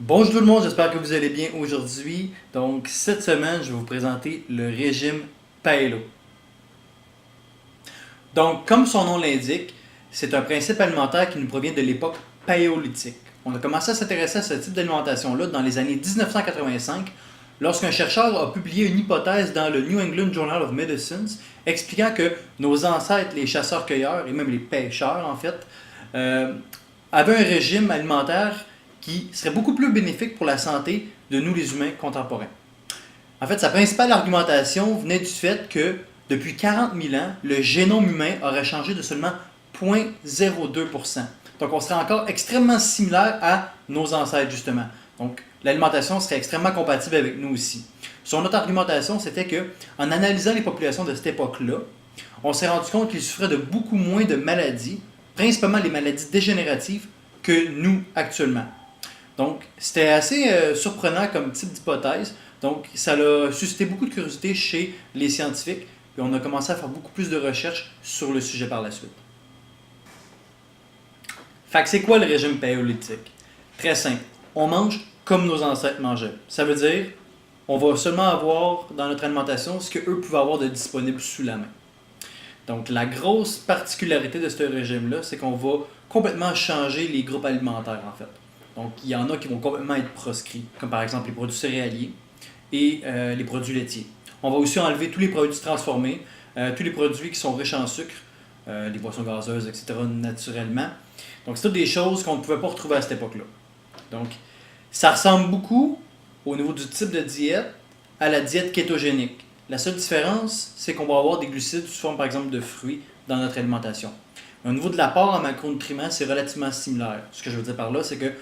Bonjour tout le monde, j'espère que vous allez bien aujourd'hui. Donc, cette semaine, je vais vous présenter le régime Paelo. Donc, comme son nom l'indique, c'est un principe alimentaire qui nous provient de l'époque paléolithique. On a commencé à s'intéresser à ce type d'alimentation-là dans les années 1985, lorsqu'un chercheur a publié une hypothèse dans le New England Journal of Medicine expliquant que nos ancêtres, les chasseurs-cueilleurs et même les pêcheurs en fait, euh, avaient un régime alimentaire qui serait beaucoup plus bénéfique pour la santé de nous les humains contemporains. En fait, sa principale argumentation venait du fait que depuis 40 000 ans, le génome humain aurait changé de seulement 0,02%. Donc on serait encore extrêmement similaire à nos ancêtres, justement. Donc l'alimentation serait extrêmement compatible avec nous aussi. Son autre argumentation, c'était que en analysant les populations de cette époque-là, on s'est rendu compte qu'ils souffraient de beaucoup moins de maladies, principalement les maladies dégénératives, que nous actuellement. Donc, c'était assez surprenant comme type d'hypothèse. Donc, ça a suscité beaucoup de curiosité chez les scientifiques. Et on a commencé à faire beaucoup plus de recherches sur le sujet par la suite. Fait que c'est quoi le régime paléolithique? Très simple. On mange comme nos ancêtres mangeaient. Ça veut dire, on va seulement avoir dans notre alimentation ce qu'eux pouvaient avoir de disponible sous la main. Donc, la grosse particularité de ce régime-là, c'est qu'on va complètement changer les groupes alimentaires, en fait. Donc, il y en a qui vont complètement être proscrits, comme par exemple les produits céréaliers et les produits laitiers. On va aussi enlever tous les produits transformés, tous les produits qui sont riches en sucre, les boissons gazeuses, etc., naturellement. Donc, c'est toutes des choses qu'on ne pouvait pas retrouver à cette époque-là. Donc, ça ressemble beaucoup, au niveau du type de diète, à la diète kétogénique. La seule différence, c'est qu'on va avoir des glucides sous forme, par exemple, de fruits dans notre alimentation. Au niveau de l'apport en macronutriments, c'est relativement similaire. Ce que je veux dire par là, c'est que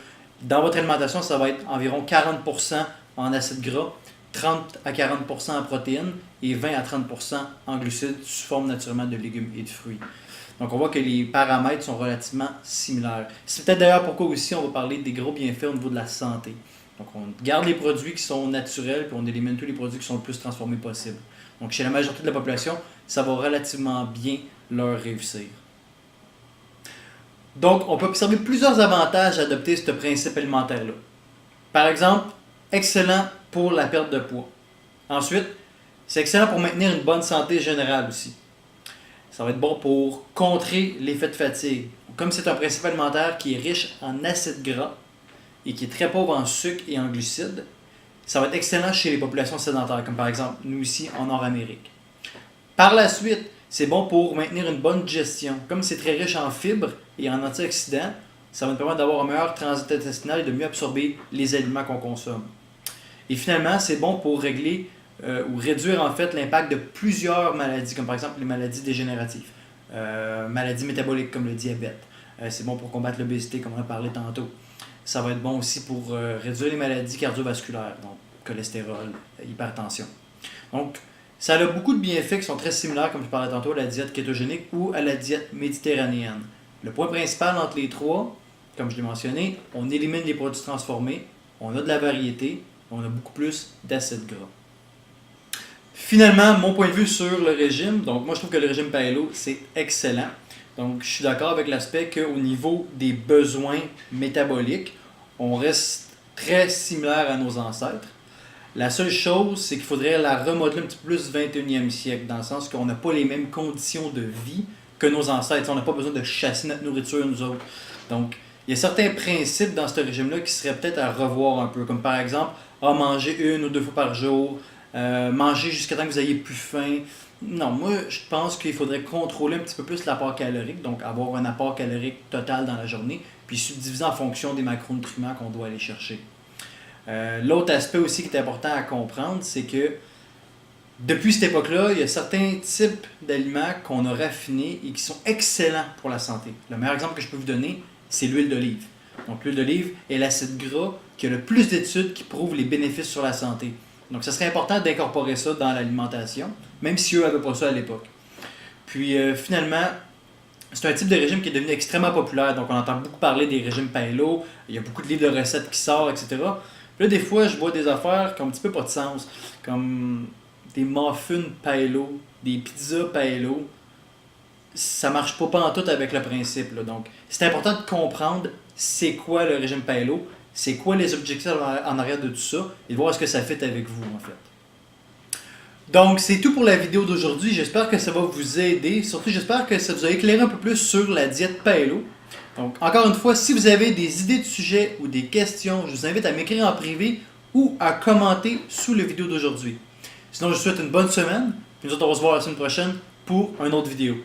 dans votre alimentation, ça va être environ 40% en acides gras, 30 à 40% en protéines et 20 à 30% en glucides sous forme naturellement de légumes et de fruits. Donc on voit que les paramètres sont relativement similaires. C'est peut-être d'ailleurs pourquoi aussi on va parler des gros bienfaits au niveau de la santé. Donc on garde les produits qui sont naturels puis on élimine tous les produits qui sont le plus transformés possible. Donc chez la majorité de la population, ça va relativement bien leur réussir. Donc on peut observer plusieurs avantages à adopter ce principe alimentaire-là. Par exemple, excellent pour la perte de poids. Ensuite, c'est excellent pour maintenir une bonne santé générale aussi. Ça va être bon pour contrer l'effet de fatigue. Comme c'est un principe alimentaire qui est riche en acides gras et qui est très pauvre en sucre et en glucides, ça va être excellent chez les populations sédentaires, comme par exemple nous ici en Nord-Amérique. Par la suite, c'est bon pour maintenir une bonne digestion. Comme c'est très riche en fibres et en antioxydants, ça va nous permettre d'avoir un meilleur transit intestinal et de mieux absorber les aliments qu'on consomme. Et finalement, c'est bon pour régler ou réduire en fait l'impact de plusieurs maladies, comme par exemple les maladies dégénératives, maladies métaboliques comme le diabète. C'est bon pour combattre l'obésité, comme on a parlé tantôt. Ça va être bon aussi pour réduire les maladies cardiovasculaires, donc cholestérol, hypertension. Donc, ça a beaucoup de bienfaits qui sont très similaires, comme je parlais tantôt, à la diète kétogénique ou à la diète méditerranéenne. Le point principal entre les trois, comme je l'ai mentionné, on élimine les produits transformés, on a de la variété, on a beaucoup plus d'acides gras. Finalement, mon point de vue sur le régime, donc moi je trouve que le régime Paelo, c'est excellent. Donc je suis d'accord avec l'aspect qu'au niveau des besoins métaboliques, on reste très similaire à nos ancêtres. La seule chose, c'est qu'il faudrait la remodeler un petit peu plus 21e siècle, dans le sens qu'on n'a pas les mêmes conditions de vie que nos ancêtres. On n'a pas besoin de chasser notre nourriture, nous autres. Donc, il y a certains principes dans ce régime-là qui seraient peut-être à revoir un peu, comme par exemple, manger une ou deux fois par jour, manger jusqu'à temps que vous ayez plus faim. Non, moi, je pense qu'il faudrait contrôler un petit peu plus l'apport calorique, donc avoir un apport calorique total dans la journée, puis subdiviser en fonction des macronutriments qu'on doit aller chercher. L'autre aspect aussi qui est important à comprendre, c'est que depuis cette époque-là, il y a certains types d'aliments qu'on a raffinés et qui sont excellents pour la santé. Le meilleur exemple que je peux vous donner, c'est l'huile d'olive. Donc l'huile d'olive est l'acide gras qui a le plus d'études qui prouvent les bénéfices sur la santé. Donc ça serait important d'incorporer ça dans l'alimentation, même si eux n'avaient pas ça à l'époque. Puis finalement, c'est un type de régime qui est devenu extrêmement populaire. Donc on entend beaucoup parler des régimes Paelo, il y a beaucoup de livres de recettes qui sortent, etc. Puis là, des fois, je vois des affaires qui ont un petit peu pas de sens, comme des muffins Paelo, des pizzas Paelo. Ça marche pas en tout avec le principe, là. Donc, c'est important de comprendre c'est quoi le régime Paelo, c'est quoi les objectifs en arrière de tout ça, et de voir ce que ça fait avec vous en fait. Donc c'est tout pour la vidéo d'aujourd'hui, j'espère que ça va vous aider, surtout j'espère que ça vous a éclairé un peu plus sur la diète Paleo. Donc encore une fois, si vous avez des idées de sujets ou des questions, je vous invite à m'écrire en privé ou à commenter sous la vidéo d'aujourd'hui. Sinon je vous souhaite une bonne semaine, puis nous autres on va se voir la semaine prochaine pour une autre vidéo.